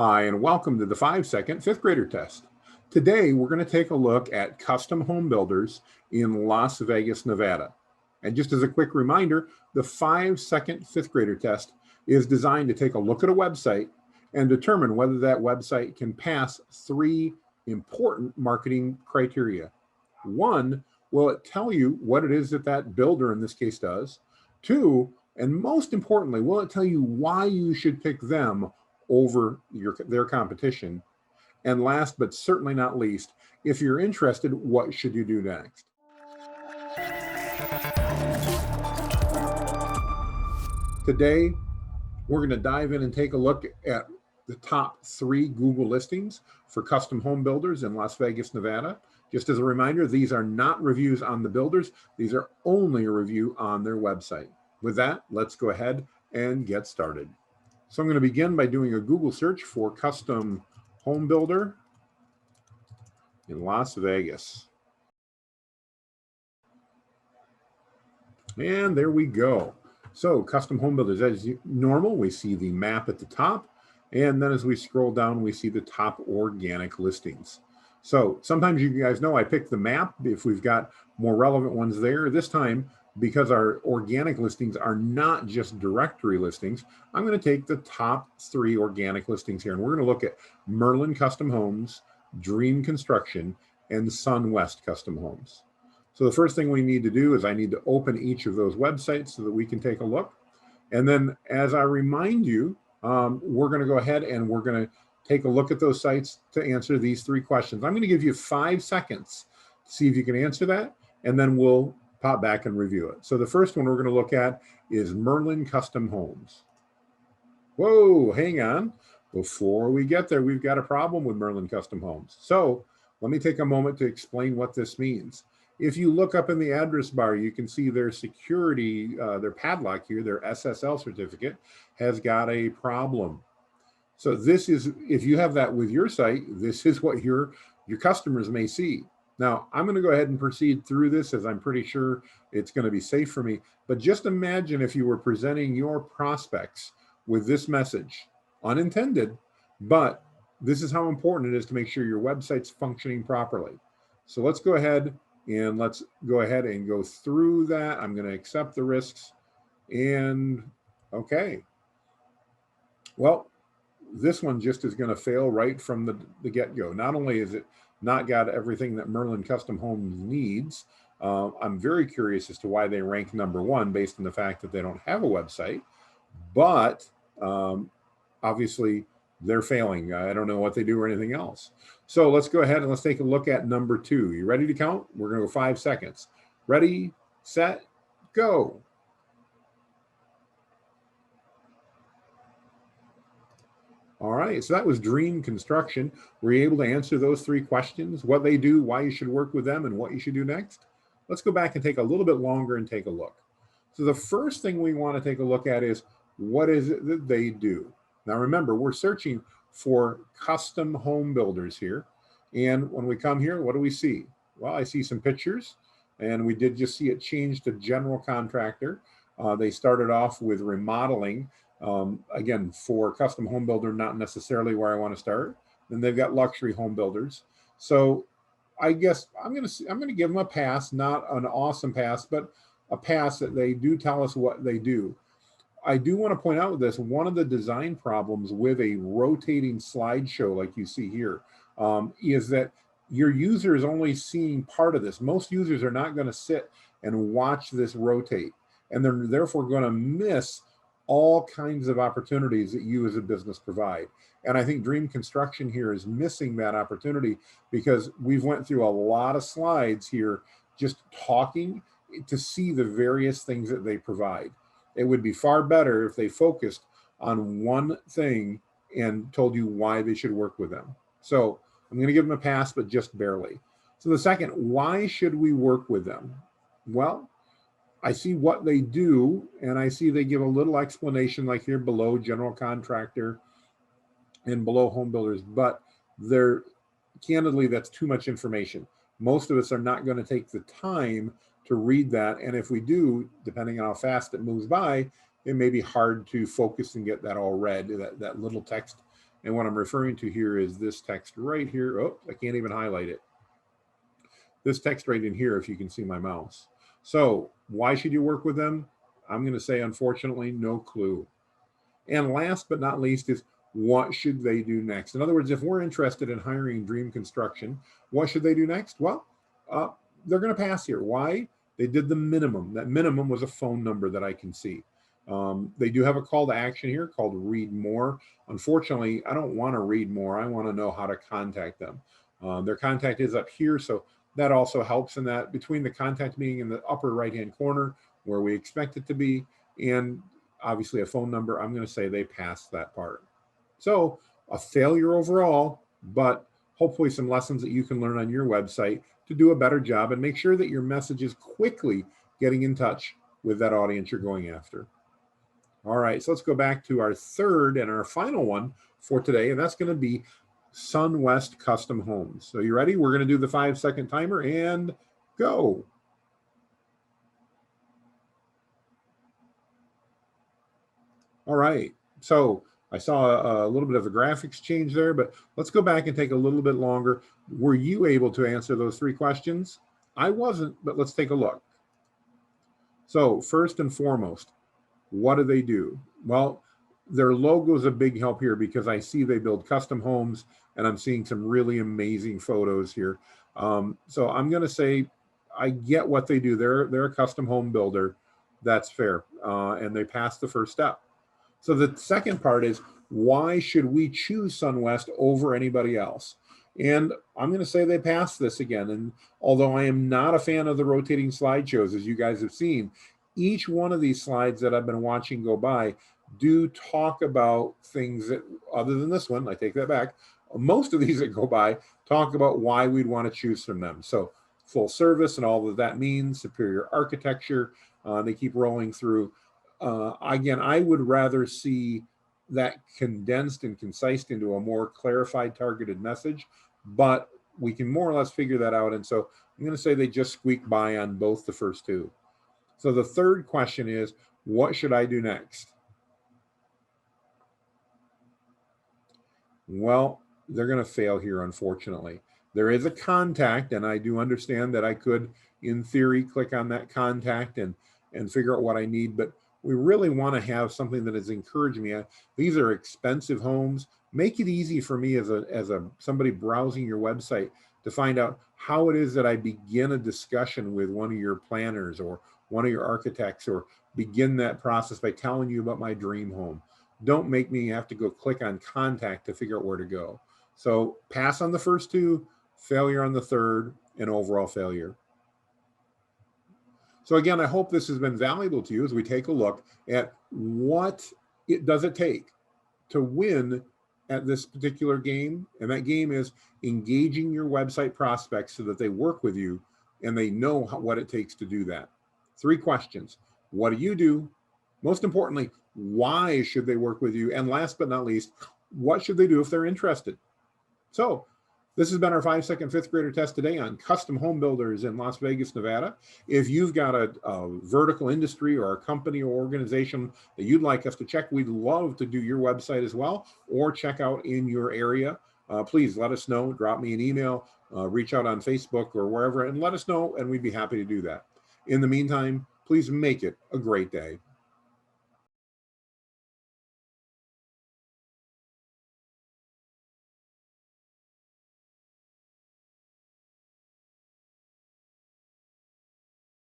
Hi, and welcome to the 5-second fifth grader test. Today, we're going to take a look at custom home builders in Las Vegas, Nevada. And just as a quick reminder, the 5-second fifth grader test is designed to take a look at a website and determine whether that website can pass 3 important marketing criteria. 1, will it tell you what it is that that builder in this case does? 2, and most importantly, will it tell you why you should pick them over their competition? And last but certainly not least, if you're interested, what should you do next? Today, we're going to dive in and take a look at the top 3 Google listings for custom home builders in Las Vegas, Nevada. Just as a reminder, these are not reviews on the builders. These are only a review on their website. With that, let's go ahead and get started. So I'm going to begin by doing a Google search for custom home builder in Las Vegas. And there we go. So custom home builders, as normal, we see the map at the top. And then as we scroll down, we see the top organic listings. So sometimes you guys know I pick the map if we've got more relevant ones there. This time, because our organic listings are not just directory listings, I'm going to take the top 3 organic listings here. And we're going to look at Merlin Custom Homes, Dream Construction, and SunWest Custom Homes. So the first thing we need to do is I need to open each of those websites so that we can take a look. And then as I remind you, we're going to go ahead and we're going to take a look at those sites to answer these 3 questions. I'm going to give you 5 seconds to see if you can answer that, and then we'll pop back and review it. So the first one we're going to look at is Merlin Custom Homes. Whoa, hang on. Before we get there, we've got a problem with Merlin Custom Homes. So let me take a moment to explain what this means. If you look up in the address bar, you can see their security, their padlock here, their SSL certificate has got a problem. So this is, if you have that with your site, this is what your customers may see. Now, I'm going to go ahead and proceed through this as I'm pretty sure it's going to be safe for me. But just imagine if you were presenting your prospects with this message, unintended, but this is how important it is to make sure your website's functioning properly. So let's go ahead and go through that. I'm going to accept the risks. And okay. Well, this one just is going to fail right from the get-go. Not only is it not got everything that Merlin Custom Homes needs, I'm very curious as to why they rank number 1 based on the fact that they don't have a website, but obviously they're failing. I don't know what they do or anything else. So let's go ahead and let's take a look at number 2. You ready to count? We're going to go 5 seconds. Ready, set, go. All right, so that was Dream Construction. Were you able to answer those 3 questions? What they do, why you should work with them, and what you should do next? Let's go back and take a little bit longer and take a look. So the first thing we want to take a look at is, what is it that they do? Now remember, we're searching for custom home builders here. And when we come here, what do we see? Well, I see some pictures, and we did just see it change to general contractor. They started off with remodeling. Again, for custom home builder, not necessarily where I want to start. Then they've got luxury home builders. So I guess I'm going to give them a pass, not an awesome pass, but a pass that they do tell us what they do. I do want to point out this, one of the design problems with a rotating slideshow like you see here is that your user is only seeing part of this. Most users are not going to sit and watch this rotate, and they're therefore going to miss all kinds of opportunities that you as a business provide. And I think Dream Construction here is missing that opportunity because we've went through a lot of slides here just talking to see the various things that they provide. It would be far better if they focused on one thing and told you why they should work with them. So I'm going to give them a pass, but just barely. So the second, why should we work with them? Well, I see what they do, and I see they give a little explanation like here below general contractor and below home builders, but candidly, that's too much information. Most of us are not going to take the time to read that. And if we do, depending on how fast it moves by, it may be hard to focus and get that all read. That little text And what I'm referring to here is this text right here. Oh, I can't even highlight it. This text right in here, if you can see my mouse. So why should you work with them? I'm going to say, unfortunately, no clue. And last but not least is, what should they do next? In other words, if we're interested in hiring Dream Construction, what should they do next? Well, they're going to pass here. Why? They did the minimum. That minimum was a phone number that I can see. They do have a call to action here called read more. Unfortunately, I don't want to read more. I want to know how to contact them. Their contact is up here, so that also helps in that, between the contact being in the upper right-hand corner where we expect it to be, and obviously a phone number, I'm going to say they passed that part. So a failure overall, but hopefully some lessons that you can learn on your website to do a better job and make sure that your message is quickly getting in touch with that audience you're going after. All right, so let's go back to our third and our final one for today, and that's going to be Sunwest Custom Homes. So you ready? We're going to do the 5-second timer and go. All right, so I saw a little bit of a graphics change there, but let's go back and take a little bit longer. Were you able to answer those 3 questions? I wasn't, but let's take a look. So first and foremost, what do they do? Well, their logo is a big help here because I see they build custom homes and I'm seeing some really amazing photos here. So I'm going to say I get what they do. They're a custom home builder. That's fair. And they passed the first step. So the second part is, why should we choose Sunwest over anybody else? And I'm going to say they passed this again. And although I am not a fan of the rotating slideshows, as you guys have seen, each one of these slides that I've been watching go by do talk about things that, other than this one, I take that back, most of these that go by talk about why we'd want to choose from them. So full service and all that means, superior architecture, they keep rolling through. Again, I would rather see that condensed and concise into a more clarified, targeted message, but we can more or less figure that out. And so I'm going to say they just squeak by on both the first 2. So the third question is, what should I do next? Well, they're going to fail here, unfortunately. There is a contact, and I do understand that I could, in theory, click on that contact and figure out what I need, but we really want to have something that is encouraging me. These are expensive homes. Make it easy for me as somebody browsing your website to find out how it is that I begin a discussion with one of your planners or one of your architects, or begin that process by telling you about my dream home. Don't make me have to go click on contact to figure out where to go. So pass on the first 2, failure on the third, and overall failure. So again, I hope this has been valuable to you as we take a look at what it does it take to win at this particular game. And that game is engaging your website prospects so that they work with you and they know what it takes to do that. 3 questions. What do you do? Most importantly, why should they work with you? And last but not least, what should they do if they're interested? So this has been our 5-second 5th grader test today on custom home builders in Las Vegas, Nevada. If you've got a vertical industry or a company or organization that you'd like us to check, we'd love to do your website as well, or check out in your area. Please let us know, drop me an email, reach out on Facebook or wherever, and let us know, and we'd be happy to do that. In the meantime, please make it a great day.